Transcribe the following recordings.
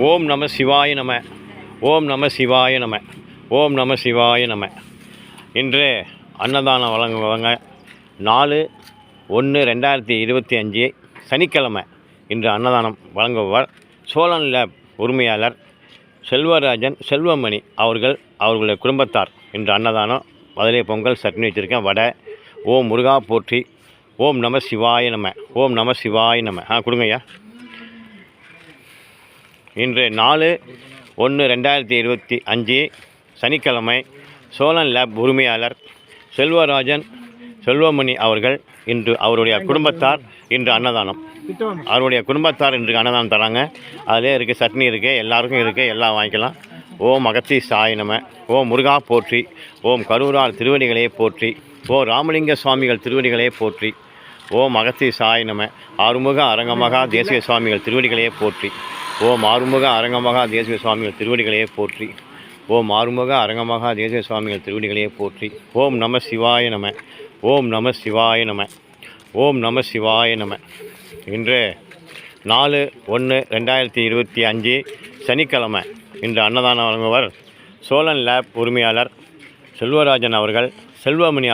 ஓம் நம சிவாய நம. ஓம் நம சிவாய நம. ஓம் நம சிவாய நம. இன்று அன்னதானம் வழங்குவாங்க 4/1/2025 சனிக்கிழமை. இன்று அன்னதானம் வழங்குபவர் சோழன் லேப் உரிமையாளர் செல்வராஜன் செல்வமணி அவர்களுடைய குடும்பத்தார். இன்று அன்னதானம் அதிலே பொங்கல் சட்னி வச்சுருக்கேன், வடை. ஓம் முருகா போற்றி. ஓம் நம சிவாய நம. ஓம் நம சிவாய நம. கொடுங்கய்யா. இன்று 4/1/2025 சனிக்கிழமை. சோழன் லேப் உரிமையாளர் செல்வராஜன் செல்வமணி இன்று அவருடைய குடும்பத்தார் இன்று அன்னதானம். அவருடைய குடும்பத்தார் இன்று அன்னதானம் தராங்க. அதிலே இருக்குது, சட்னி இருக்குது, எல்லாருக்கும் இருக்குது, எல்லாம் வாங்கிக்கலாம். ஓம் அகத்தி சாய் நம. ஓம் முருகா போற்றி. ஓம் கரூரார் திருவடிகளே போற்றி. ஓம் ராமலிங்க சுவாமிகள் திருவடிகளே போற்றி. ஓம் அகத்தி சாய் நம. ஆறுமுக அரங்கமகா தேசிய சுவாமிகள் திருவடிகளே போற்றி. ஓம் ஆறுமுக அரங்கமகா தேசிய சுவாமிகள் திருவடிகளே போற்றி. ஓம் ஆறுமுக அரங்கமகா தேசிய சுவாமிகள் திருவடிகளே போற்றி. ஓம் நம சிவாய நம. ஓம் நம சிவாய நம. ஓம் நம சிவாய நம. இன்று 4/1/2025 சனிக்கிழமை. இன்று அன்னதானம் வழங்குவர் சோழன் லேப் உரிமையாளர் செல்வராஜன் செல்வமணி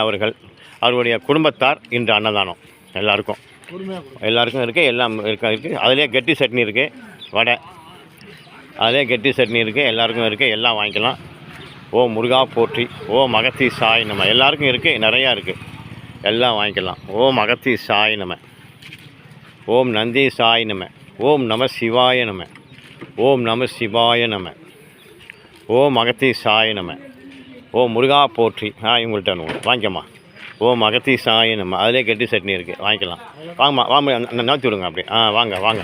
அவருடைய குடும்பத்தார். இன்று அன்னதானம் எல்லாருக்கும் இருக்குது, எல்லாம் இருக்குது. அதிலே கெட்டி சட்னி இருக்குது, வடை. அதிலே கெட்டி சட்னி இருக்குது, எல்லாருக்கும் இருக்குது, எல்லாம் வாங்கிக்கலாம். ஓம் முருகா போற்றி. ஓம் அகத்தி சாய் நம. எல்லாருக்கும் இருக்குது, நிறையா இருக்குது, எல்லாம் வாங்கிக்கலாம். ஓம் அகத்தி சாய் நம. ஓம் நந்தி சாய் நம. ஓம் நம சிவாய நம. ஓம் நம சிவாய நம. ஓம் அகத்தி சாய் நம. ஓம் முருகா போற்றி. இவங்கள்ட்ட வாங்கிக்கம்மா. ஓம் அகத்தி சாய் நம்ம. அதிலே கெட்டி சட்னி இருக்குது, வாங்கிக்கலாம். வாங்கம்மா, வாங்க, நோத்தி விடுங்க அப்படி. வாங்க வாங்க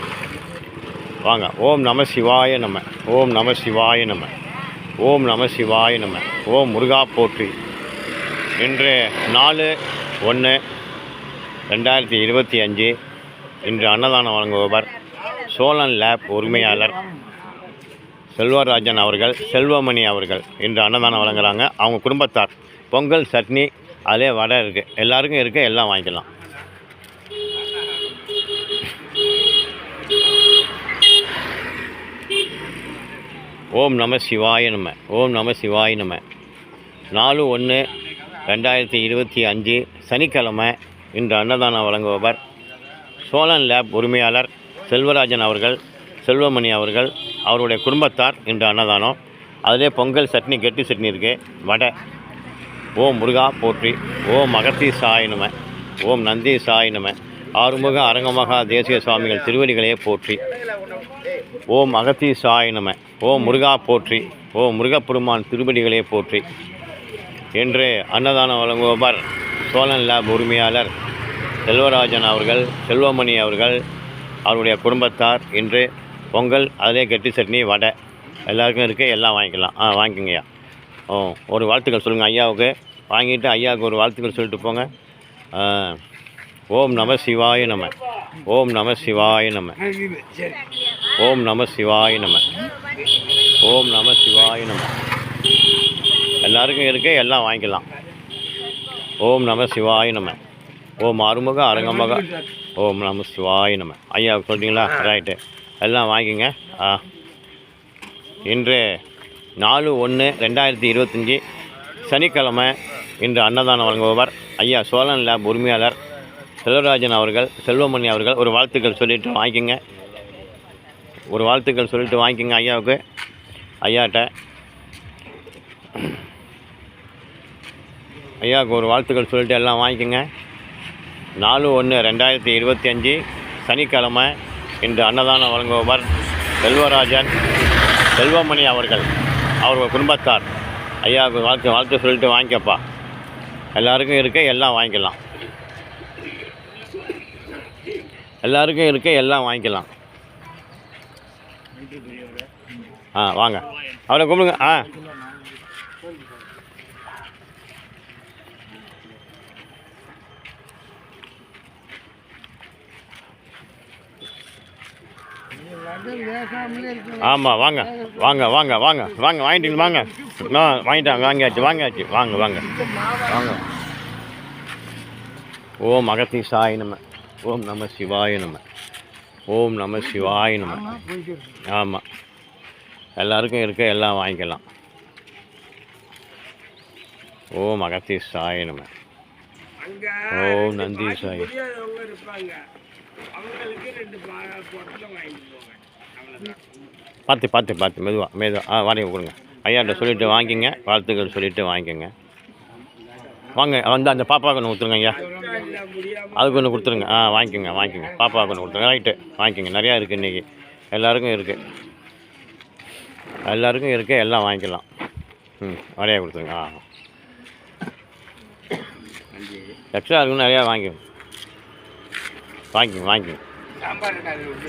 வாங்க. ஓம் நம சிவாய நம. ஓம் நம சிவாய நம. ஓம் நம சிவாய நம. ஓம் முருகா போற்றி. இன்று 4/1/2025 இன்று அன்னதானம் வழங்குபவர் சோழன் லேப் உரிமையாளர் செல்வராஜன் செல்வமணி இன்று அன்னதானம் வழங்குறாங்க. அவங்க குடும்பத்தார். பொங்கல் சட்னி, அதிலே வடை இருக்குது, எல்லாருக்கும் இருக்குது, எல்லாம் வாங்கிக்கலாம். ஓம் நம சிவாய நம. ஓம் நம சிவாய நம. 4/1/2025 சனிக்கிழமை. இன்று அன்னதானம் வழங்குபவர் சோழன் லேப் உரிமையாளர் செல்வராஜன் செல்வமணி அவருடைய குடும்பத்தார். இன்று அன்னதானம் அதிலே பொங்கல் சட்னி, கெட்டி சட்னி இருக்குது, வடை. ஓம் முருகா போற்றி. ஓம் அகத்தி சாய் நம. ஓம் நந்தி சாய் நம. ஆறுமுக அரங்கமகா தேசிய சுவாமிகள் திருவடிகளே போற்றி. ஓம் அகத்தி சாய் நம. ஓம் முருகா போற்றி. ஓம் முருகப்பெருமான் திருவடிகளே போற்றி. இன்று அன்னதானம் வழங்குபவர் சோழன் லேப் உரிமையாளர் செல்வராஜன் செல்வமணி அவருடைய குடும்பத்தார். இன்று பொங்கல், அதிலே கெட்டி சட்னி, வடை. எல்லாருக்கும் இருக்குது, எல்லாம் வாங்கிக்கலாம். வாங்கிக்கங்கய்யா. ஒரு வாழ்த்துக்கள் சொல்லுங்கள் ஐயாவுக்கு. வாங்கிட்டு ஐயாவுக்கு ஒரு வாழ்த்துக்கள் சொல்லிட்டு போங்க. ஓம் நம சிவாய நம. ஓம் நம சிவாய நம. ஓம் நம சிவாய நம. ஓம் நம சிவாய நம. எல்லாருக்கும் இருக்குது, எல்லாம் வாங்கிக்கலாம். ஓம் நம சிவாய நம. ஓம் ஆறுமுக அரங்கமக. ஓம் நம சிவாய நம. ஐயாவுக்கு சொல்லிட்டீங்களா? ரைட்டு, எல்லாம் வாங்கிங்க. இன்று 4/1/2025 சனிக்கிழமை. இன்று அன்னதானம் வழங்குபவர் ஐயா சோழன் லேப் உரிமையாளர் செல்வராஜன் செல்வமணி ஒரு வாழ்த்துக்கள் சொல்லிவிட்டு வாங்கிக்கோங்க. ஒரு வாழ்த்துக்கள் சொல்லிவிட்டு வாங்கிக்கோங்க ஐயாவுக்கு. ஐயாவுக்கு ஒரு வாழ்த்துக்கள் சொல்லிவிட்டு எல்லாம் வாங்கிக்கோங்க. 4/1/2025 சனிக்கிழமை. இன்று அன்னதானம் வழங்குபவர் செல்வராஜன் செல்வமணி அவர்கள் குடும்பத்தார். ஐயாவுக்கு வாழ்த்து சொல்லிட்டு வாங்கிக்கப்பா. எல்லாருக்கும் இருக்குது, எல்லாம் வாங்கிக்கலாம். எல்லாருக்கும் இருக்குது, எல்லாம் வாங்கிக்கலாம். வாங்க, அவரை கூப்பிடுங்க. ஆமாம், வாங்க வாங்க வாங்க வாங்க வாங்க வாங்கிட்டீங்க. வாங்க, வாங்கியாச்சு. வாங்க வாங்க வாங்க. ஓம் அகத்தி சாய் நம. ஓம் நம சிவாய நம. ஓம் நம சிவாய நம. ஆமாம், எல்லாருக்கும் இருக்குது, எல்லாம் வாங்கிக்கலாம். ஓம் அகத்தி சாய் நம. ஓம் நந்தி சாய். பார்த்து மெதுவாக வாடகை கொடுங்க. ஐயாட்ட சொல்லிவிட்டு வாங்கிங்க, வாழ்த்துக்கள் சொல்லிவிட்டு வாங்கிக்கோங்க. வாங்க வந்து அந்த பாப்பாவுக்கு ஒன்று கொடுத்துருங்க ஐயா, அதுக்கு ஒன்று கொடுத்துருங்க. வாங்கிக்கோங்க பாப்பாவுக்கு ஒன்று கொடுத்துருங்க. ரைட்டு வாங்கிக்கோங்க. நிறையா இருக்குது இன்றைக்கி, எல்லாருக்கும் இருக்குது, எல்லாம் வாங்கிக்கலாம். நிறையா கொடுத்துருங்க. எக்ஸ்ட்ரா இருக்குன்னு நிறையா வாங்கிக்கோங்க.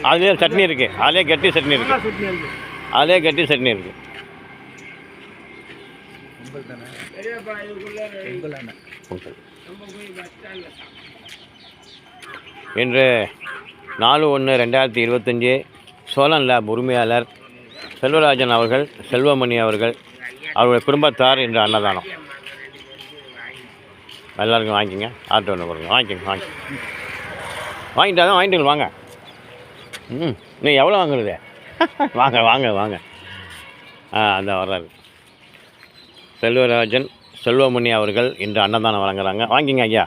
அதுலேயே சட்னி இருக்குது, அதிலே கட்டி சட்னி இருக்குது. இன்று 4/1/2025 சோழன் லேப் உரிமையாளர் செல்வராஜன் அவர்கள், செல்வமணி அவர்கள், அவருடைய குடும்பத்தார் இன்று அன்னதானம். எல்லாருக்கும் வாங்கிக்கோங்க. ஆட்டோ ஒன்று கொடுங்க. வாங்கிட்டு வாங்க. நீங்கள் எவ்வளோ வாங்குறது? வாங்க. அந்த வர்றாரு செல்வராஜன், செல்வமணி அவர்கள் இன்று அன்னதானம் வழங்குறாங்க. வாங்கிங்க ஐயா.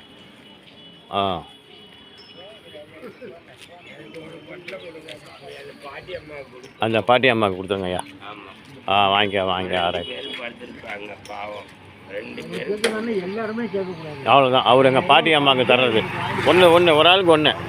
அந்த பாட்டி அம்மாவுக்கு கொடுத்துருங்க ஐயா. வாங்க. அவ்வளோதான். அவர் எங்கள் பாட்டி அம்மாவுக்கு தர்றது ஒன்று ஒரு ஆளுக்கு ஒன்று.